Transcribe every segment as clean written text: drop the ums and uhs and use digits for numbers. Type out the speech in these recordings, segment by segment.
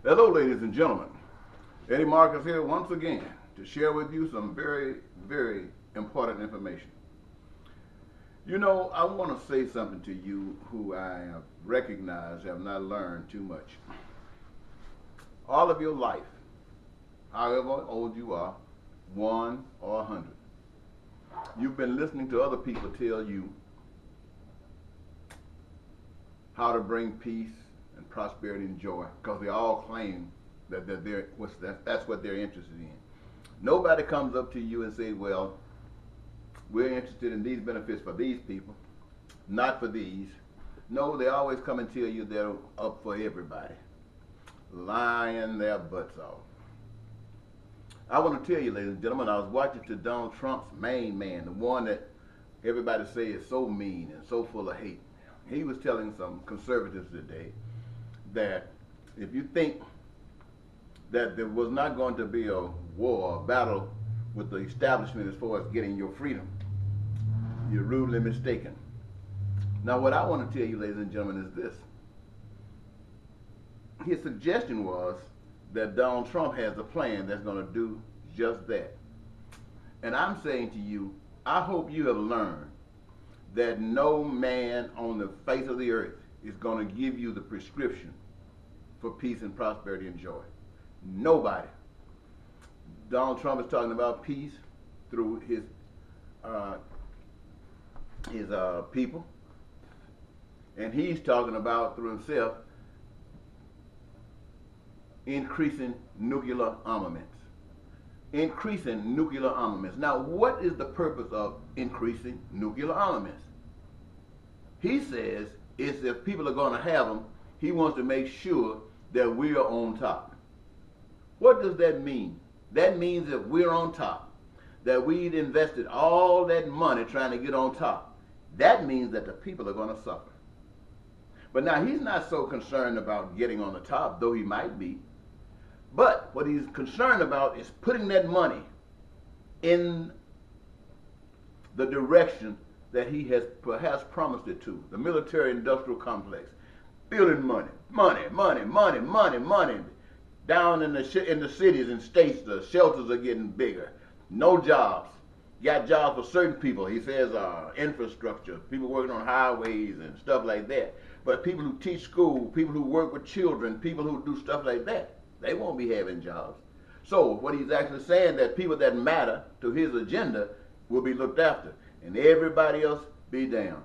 Hello, ladies and gentlemen. Eddie Marcus here once again to share with you some very, very important information. You know, I want to say something to you who I have recognized have not learned too much. All of your life, however old you are, 1 or 100, you've been listening to other people tell you how to bring peace and prosperity and joy, because they all claim that that's what they're interested in. Nobody comes up to you and says, well, we're interested in these benefits for these people, not for these. No, they always come and tell you they're up for everybody, lying their butts off. I want to tell you, ladies and gentlemen, I was watching to Donald Trump's main man, the one that everybody say is so mean and so full of hate. He was telling some conservatives today that if you think that there was not going to be a war, a battle with the establishment as far as getting your freedom, you're rudely mistaken. Now, what I want to tell you, ladies and gentlemen, is this. His suggestion was that Donald Trump has a plan that's going to do just that. And I'm saying to you, I hope you have learned that no man on the face of the earth is going to give you the prescription for peace and prosperity and joy. Nobody. Donald Trump is talking about peace through his people, and he's talking about through himself increasing nuclear armaments. Increasing nuclear armaments. Now, what is the purpose of increasing nuclear armaments? He says is if people are going to have them, he wants to make sure that we are on top. What does that mean? That means if we're on top, that we'd invested all that money trying to get on top, that means that the people are going to suffer. But now he's not so concerned about getting on the top, though he might be. But what he's concerned about is putting that money in the direction that he has perhaps promised it to, the military-industrial complex. Building money. Down in the cities and states, the shelters are getting bigger. No jobs. Got jobs for certain people. He says infrastructure, people working on highways and stuff like that. But people who teach school, people who work with children, people who do stuff like that, they won't be having jobs. So what he's actually saying that people that matter to his agenda will be looked after, and everybody else be damned.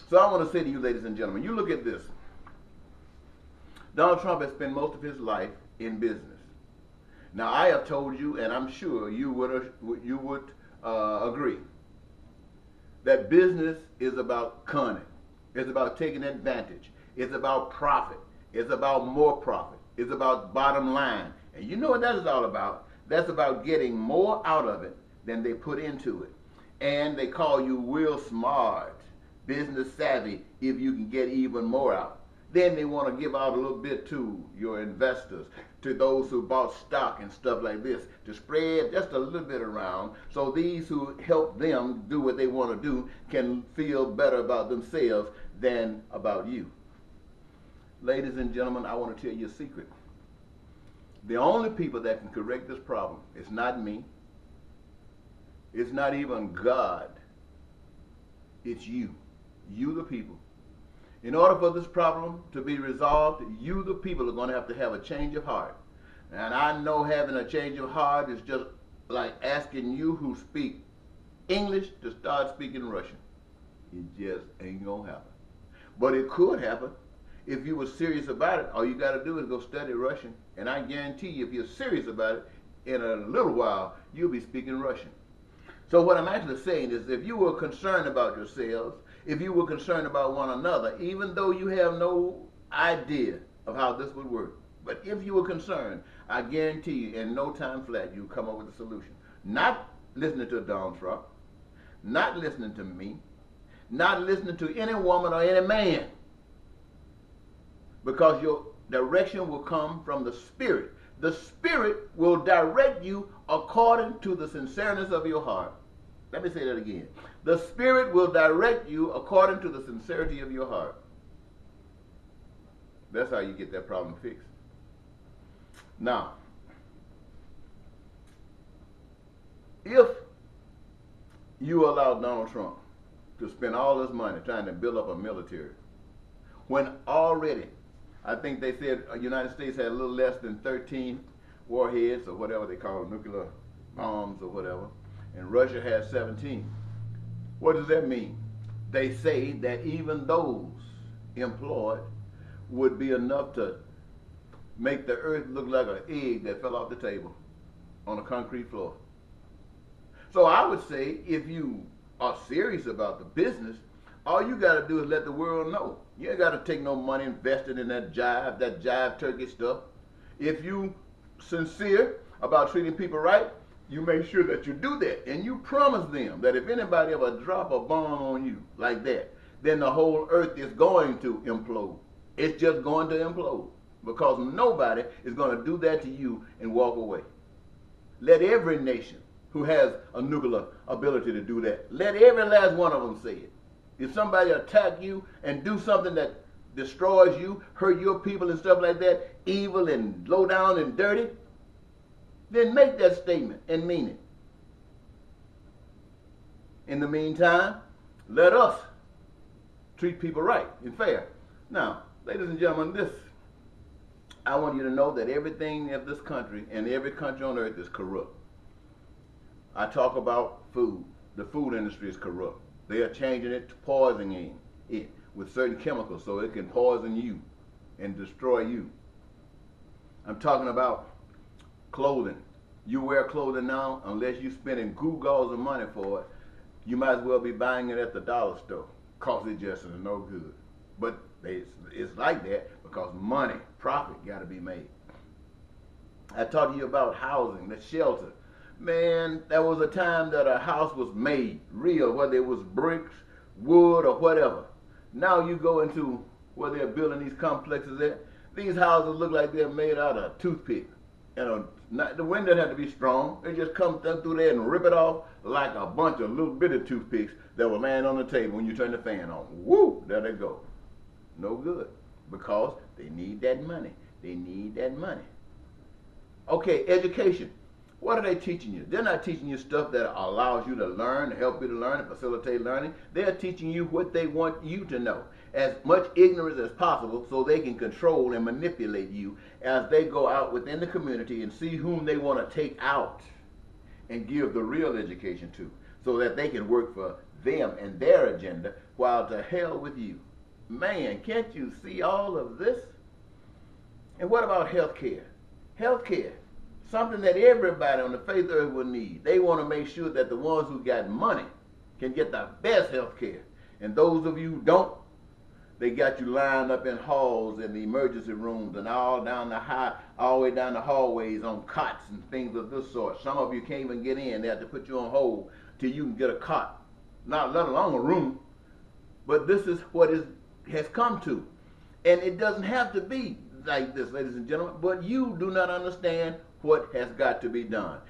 So I want to say to you, ladies and gentlemen, you look at this. Donald Trump has spent most of his life in business. Now I have told you, and I'm sure you would agree, that business is about cunning. It's about taking advantage. It's about profit. It's about more profit. It's about bottom line. And you know what that is all about? That's about getting more out of it than they put into it. And they call you real smart, business savvy, if you can get even more out. Then they want to give out a little bit to your investors, to those who bought stock and stuff like this, to spread just a little bit around so these who help them do what they want to do can feel better about themselves than about you. Ladies and gentlemen, I want to tell you a secret. The only people that can correct this problem is not me. It's not even God. It's you. You the people. In order for this problem to be resolved, you the people are going to have a change of heart. And I know having a change of heart is just like asking you who speak English to start speaking Russian. It just ain't going to happen. But it could happen. If you were serious about it, all you got to do is go study Russian. And I guarantee you, if you're serious about it, in a little while, you'll be speaking Russian. So what I'm actually saying is if you were concerned about yourselves, if you were concerned about one another, even though you have no idea of how this would work, but if you were concerned, I guarantee you, in no time flat, you'll come up with a solution. Not listening to Donald Trump, not listening to me, not listening to any woman or any man, because your direction will come from the Spirit. The Spirit will direct you according to the sincereness of your heart. Let me say that again. The Spirit will direct you according to the sincerity of your heart. That's how you get that problem fixed. Now, if you allow Donald Trump to spend all this money trying to build up a military, when already, I think they said the United States had a little less than 13 warheads or whatever they call it, nuclear bombs or whatever, and Russia has 17. What does that mean? They say that even those employed would be enough to make the earth look like an egg that fell off the table on a concrete floor. So I would say if you are serious about the business, all you got to do is let the world know. You ain't got to take no money invested in that jive turkey stuff. If you sincere about treating people right, you make sure that you do that. And you promise them that if anybody ever drop a bomb on you like that, then the whole earth is going to implode. It's just going to implode. Because nobody is going to do that to you and walk away. Let every nation who has a nuclear ability to do that, let every last one of them say it. If somebody attack you and do something that destroys you, hurt your people and stuff like that, evil and low down and dirty, then make that statement and mean it. In the meantime, let us treat people right and fair. Now, ladies and gentlemen, I want you to know that everything of this country and every country on earth is corrupt. I talk about food. The food industry is corrupt. They are changing it to poisoning it with certain chemicals so it can poison you and destroy you. I'm talking about clothing. You wear clothing now, unless you're spending goo-gaws of money for it, you might as well be buying it at the dollar store, because it just is no good. But it's like that because money, profit got to be made. I talked to you about housing, the shelter. Man, there was a time that a house was made real, whether it was bricks, wood, or whatever. Now you go into where they're building these complexes at, these houses look like they're made out of toothpick. The wind doesn't have to be strong. They just come through there and rip it off like a bunch of little bitty toothpicks that will land on the table when you turn the fan on. Woo, there they go. No good, because they need that money. They need that money. Okay, education. What are they teaching you? They're not teaching you stuff that allows you to learn, to help you to learn, and facilitate learning. They're teaching you what they want you to know. As much ignorance as possible so they can control and manipulate you as they go out within the community and see whom they want to take out and give the real education to so that they can work for them and their agenda, while to hell with you. Man, can't you see all of this? And what about health care? Health care. Something that everybody on the face of the earth will need. They want to make sure that the ones who got money can get the best health care. And those of you who don't, they got you lined up in halls and the emergency rooms and all the way down the hallways on cots and things of this sort. Some of you can't even get in. They have to put you on hold till you can get a cot, not let alone a room. But this is what has come to. And it doesn't have to be like this, ladies and gentlemen, but you do not understand what has got to be done.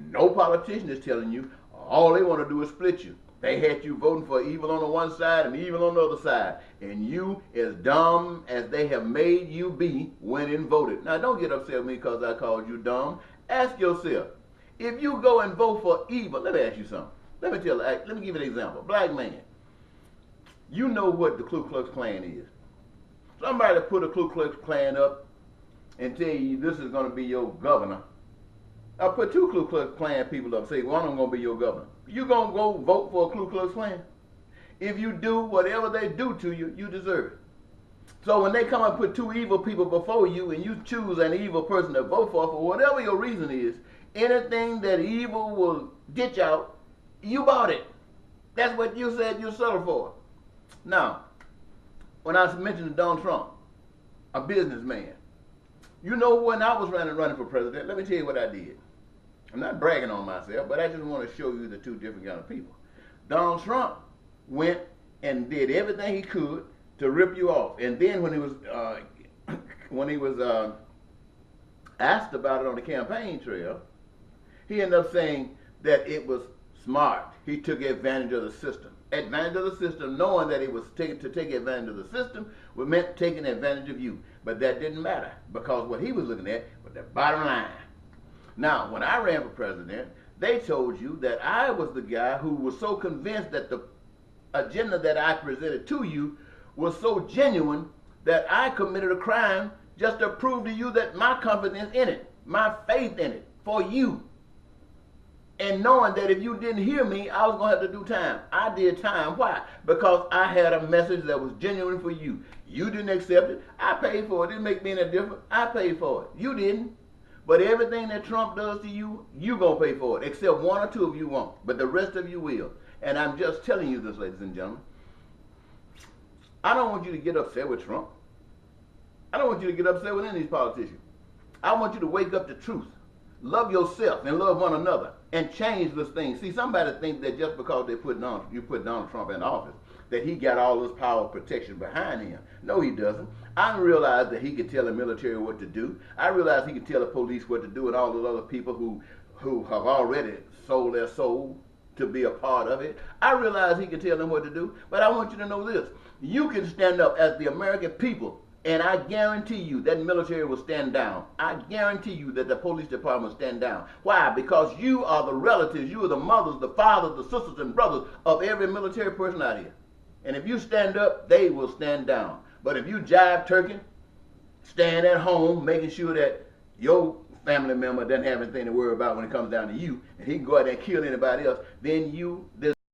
No politician is telling you. All they want to do is split you. They had you voting for evil on the one side and evil on the other side. And you, as dumb as they have made you be, went and voted. Now, don't get upset with me because I called you dumb. Ask yourself, if you go and vote for evil, let me ask you something. Let me give you an example. Black man, you know what the Ku Klux Klan is. Somebody put a Ku Klux Klan up and tell you this is going to be your governor. I put two Ku Klux Klan people up and say, one of them going to be your governor. You going to go vote for a Ku Klux Klan? If you do, whatever they do to you, you deserve it. So when they come and put two evil people before you and you choose an evil person to vote for whatever your reason is, anything that evil will ditch out, you bought it. That's what you said you settled for. Now, when I mentioned Donald Trump, a businessman, you know, when I was running for president, let me tell you what I did. I'm not bragging on myself, but I just want to show you the two different kind of people. Donald Trump went and did everything he could to rip you off. And then when he was asked about it on the campaign trail, he ended up saying that it was smart. He took advantage of the system. advantage of the system, knowing that it was taken to take advantage of the system, was meant taking advantage of you. But that didn't matter because what he was looking at was the bottom line. Now, when I ran for president, they told you that I was the guy who was so convinced that the agenda that I presented to you was so genuine that I committed a crime just to prove to you that my confidence in it, my faith in it, for you. And knowing that if you didn't hear me, I was going to have to do time. I did time. Why? Because I had a message that was genuine for you. You didn't accept it. I paid for it. It didn't make me any difference. I paid for it. You didn't. But everything that Trump does to you, you going to pay for it. Except one or two of you won't. But the rest of you will. And I'm just telling you this, ladies and gentlemen. I don't want you to get upset with Trump. I don't want you to get upset with any of these politicians. I want you to wake up to truth. Love yourself and love one another and change this thing. See, somebody thinks that just because you put Donald Trump in office, that he got all this power of protection behind him. No, he doesn't. I realize that he can tell the military what to do. I realize he can tell the police what to do and all those other people who have already sold their soul to be a part of it. I realize he can tell them what to do, but I want you to know this. You can stand up as the American people, and I guarantee you that military will stand down. I guarantee you that the police department will stand down. Why? Because you are the relatives, you are the mothers, the fathers, the sisters and brothers of every military person out here. And if you stand up, they will stand down. But if you jive turkey, stand at home, making sure that your family member doesn't have anything to worry about when it comes down to you, and he can go out there and kill anybody else, then